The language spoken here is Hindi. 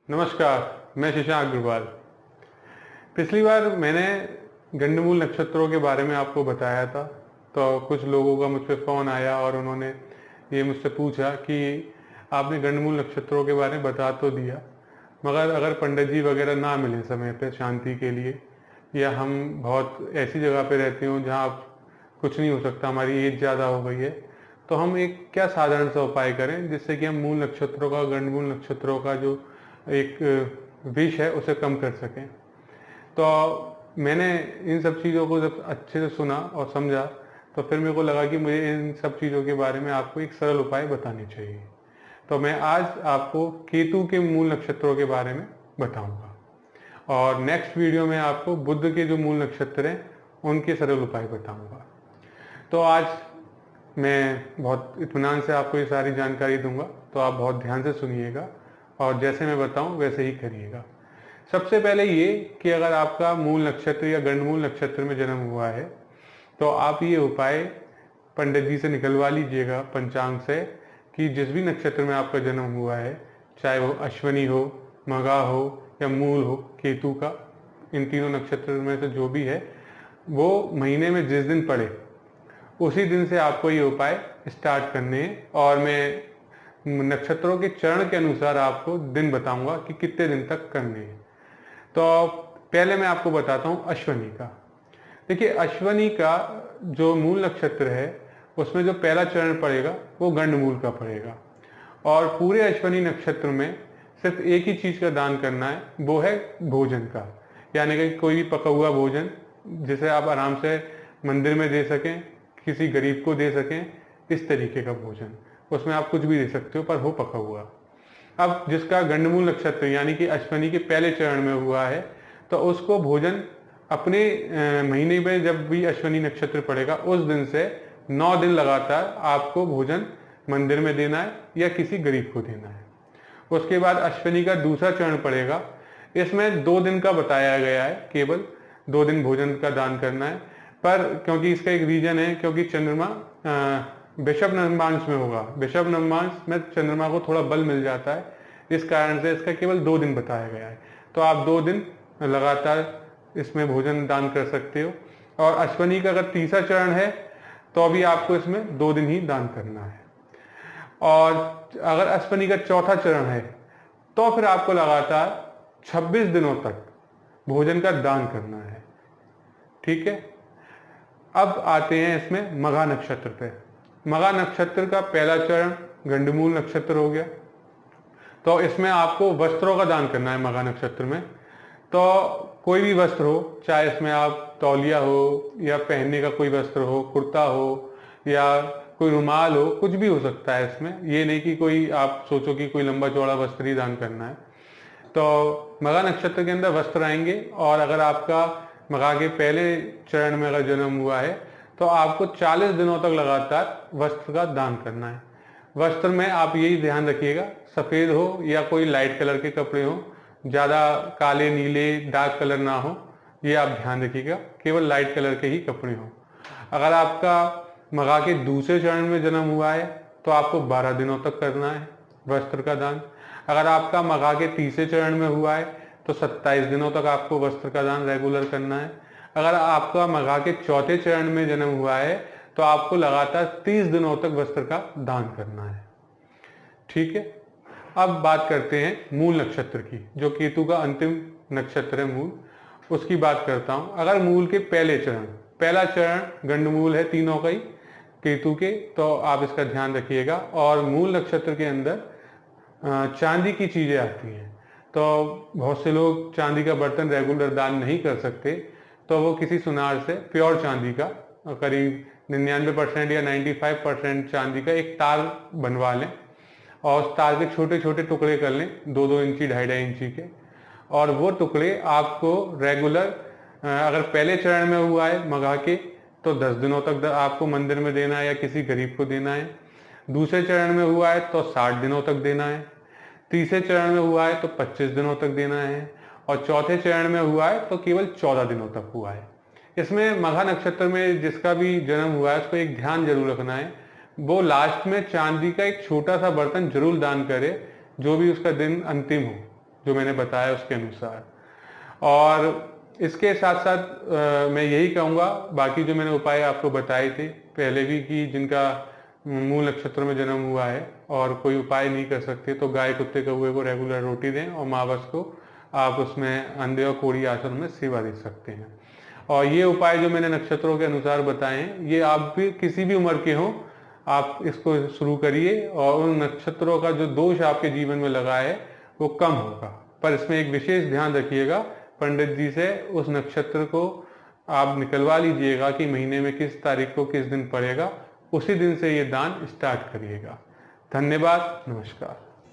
नमस्कार, मैं शशांक अग्रवाल। पिछली बार मैंने गंडमूल नक्षत्रों के बारे में आपको बताया था, तो कुछ लोगों का मुझ पे फ़ोन आया और उन्होंने ये मुझसे पूछा कि आपने गंडमूल नक्षत्रों के बारे में बता तो दिया, मगर अगर पंडित जी वगैरह ना मिलें समय पे शांति के लिए, या हम बहुत ऐसी जगह पे रहते हों जहाँ आप कुछ नहीं हो सकता, हमारी एज ज़्यादा हो गई है, तो हम एक क्या साधारण सा उपाय करें जिससे कि हम मूल नक्षत्रों का, गंडमूल नक्षत्रों का जो एक विष है उसे कम कर सकें। तो मैंने इन सब चीज़ों को जब अच्छे से सुना और समझा, तो फिर मेरे को लगा कि मुझे इन सब चीज़ों के बारे में आपको एक सरल उपाय बताने चाहिए। तो मैं आज आपको केतु के मूल नक्षत्रों के बारे में बताऊंगा, और नेक्स्ट वीडियो में आपको बुध के जो मूल नक्षत्र हैं उनके सरल उपाय बताऊंगा। तो आज मैं बहुत इत्मीनान से आपको ये सारी जानकारी दूंगा, तो आप बहुत ध्यान से सुनिएगा और जैसे मैं बताऊं वैसे ही करिएगा। सबसे पहले ये कि अगर आपका मूल नक्षत्र या गंडमूल नक्षत्र में जन्म हुआ है, तो आप ये उपाय पंडित जी से निकलवा लीजिएगा पंचांग से, कि जिस भी नक्षत्र में आपका जन्म हुआ है, चाहे वो अश्विनी हो, मघा हो या मूल हो, केतु का, इन तीनों नक्षत्र में से जो भी है, वो महीने में जिस दिन पड़े उसी दिन से आपको ये उपाय स्टार्ट करने हैं। और मैं नक्षत्रों के चरण के अनुसार आपको दिन बताऊंगा कि कितने दिन तक करने हैं। तो पहले मैं आपको बताता हूँ अश्विनी का। देखिए, अश्विनी का जो मूल नक्षत्र है उसमें जो पहला चरण पड़ेगा वो गंडमूल का पड़ेगा, और पूरे अश्विनी नक्षत्र में सिर्फ एक ही चीज़ का दान करना है, वो है भोजन का। यानी कि कोई भी पका हुआ भोजन जिसे आप आराम से मंदिर में दे सकें, किसी गरीब को दे सकें, इस तरीके का भोजन। उसमें आप कुछ भी दे सकते हो पर हो पका हुआ। अब जिसका गंडमूल नक्षत्र यानी कि अश्विनी के पहले चरण में हुआ है, तो उसको भोजन अपने महीने में जब भी अश्विनी नक्षत्र पड़ेगा उस दिन से 9 दिन लगातार आपको भोजन मंदिर में देना है या किसी गरीब को देना है। उसके बाद अश्विनी का दूसरा चरण पड़ेगा। इसमें 2 दिन का बताया गया है, केवल 2 दिन भोजन का दान करना है, पर क्योंकि इसका एक रीजन है, क्योंकि चंद्रमा वृषभ नवमांश में होगा। वृषभ नवमांश में चंद्रमा को थोड़ा बल मिल जाता है, इस कारण से इसका केवल 2 दिन बताया गया है। तो आप 2 दिन लगातार इसमें भोजन दान कर सकते हो। और अश्विनी का अगर तीसरा चरण है तो अभी आपको इसमें 2 दिन ही दान करना है। और अगर अश्विनी का चौथा चरण है तो फिर आपको लगातार 26 दिनों तक भोजन का दान करना है। ठीक है। अब आते हैं इसमें मघा नक्षत्र पे। मघा नक्षत्र का पहला चरण गंडमूल नक्षत्र हो गया, तो इसमें आपको वस्त्रों का दान करना है मघा नक्षत्र में। तो कोई भी वस्त्र हो, चाहे इसमें आप तौलिया हो या पहनने का कोई वस्त्र हो, कुर्ता हो या कोई रुमाल हो, कुछ भी हो सकता है इसमें। ये नहीं कि कोई आप सोचो कि कोई लंबा चौड़ा वस्त्र ही दान करना है। तो मघा नक्षत्र के अंदर वस्त्र आएंगे, और अगर आपका मघा के पहले चरण में अगर जन्म हुआ है तो आपको 40 दिनों तक लगातार वस्त्र का दान करना है। वस्त्र में आप यही ध्यान रखिएगा, सफ़ेद हो या कोई लाइट कलर के कपड़े हो, ज़्यादा काले नीले डार्क कलर ना हो, ये आप ध्यान रखिएगा, केवल लाइट कलर के ही कपड़े हों। अगर आपका मघा के दूसरे चरण में जन्म हुआ है तो आपको 12 दिनों तक करना है वस्त्र का दान। अगर आपका मघा के तीसरे चरण में हुआ है तो 27 दिनों तक आपको वस्त्र का दान रेगुलर करना है। अगर आपका मघा के चौथे चरण में जन्म हुआ है तो आपको लगातार 30 दिनों तक वस्त्र का दान करना है। ठीक है। अब बात करते हैं मूल नक्षत्र की, जो केतु का अंतिम नक्षत्र है मूल, उसकी बात करता हूं। अगर मूल के पहले चरण, पहला चरण गंडमूल है तीनों का ही केतु के, तो आप इसका ध्यान रखिएगा। और मूल नक्षत्र के अंदर चांदी की चीजें आती हैं, तो बहुत से लोग चांदी का बर्तन रेगुलर दान नहीं कर सकते, तो वो किसी सुनार से प्योर चांदी का करीब 99% या 95% चांदी का एक तार बनवा लें, और उस तार के छोटे छोटे टुकड़े कर लें, 2-2 इंची 2.5-2.5 इंची के। और वो टुकड़े आपको रेगुलर, अगर पहले चरण में हुआ है मघा के, तो 10 दिनों तक आपको मंदिर में देना है या किसी गरीब को देना है। दूसरे चरण में हुआ है तो 60 दिनों तक देना है। तीसरे चरण में हुआ है तो 25 दिनों तक देना है। और चौथे चरण में हुआ है तो केवल 14 दिनों तक हुआ है। इसमें मघा नक्षत्र में जिसका भी जन्म हुआ है उसको एक ध्यान जरूर रखना है, वो लास्ट में चांदी का एक छोटा सा बर्तन जरूर दान करे, जो भी उसका दिन अंतिम हो, जो मैंने बताया उसके अनुसार। और इसके साथ साथ मैं यही कहूँगा, बाकी जो मैंने उपाय आपको बताए थे पहले भी कि जिनका मूल नक्षत्र में जन्म हुआ है और कोई उपाय नहीं कर सकते तो गाय कुत्ते कौवे को रेगुलर रोटी दें और मावस को आप उसमें अंधे और कोढ़ी आसन में सेवा दे सकते हैं। और ये उपाय जो मैंने नक्षत्रों के अनुसार बताए हैं, ये आप भी किसी भी उम्र के हों आप इसको शुरू करिए और उन नक्षत्रों का जो दोष आपके जीवन में लगा है वो कम होगा। पर इसमें एक विशेष ध्यान रखिएगा, पंडित जी से उस नक्षत्र को आप निकलवा लीजिएगा कि महीने में किस तारीख को किस दिन पड़ेगा, उसी दिन से ये दान स्टार्ट करिएगा। धन्यवाद, नमस्कार।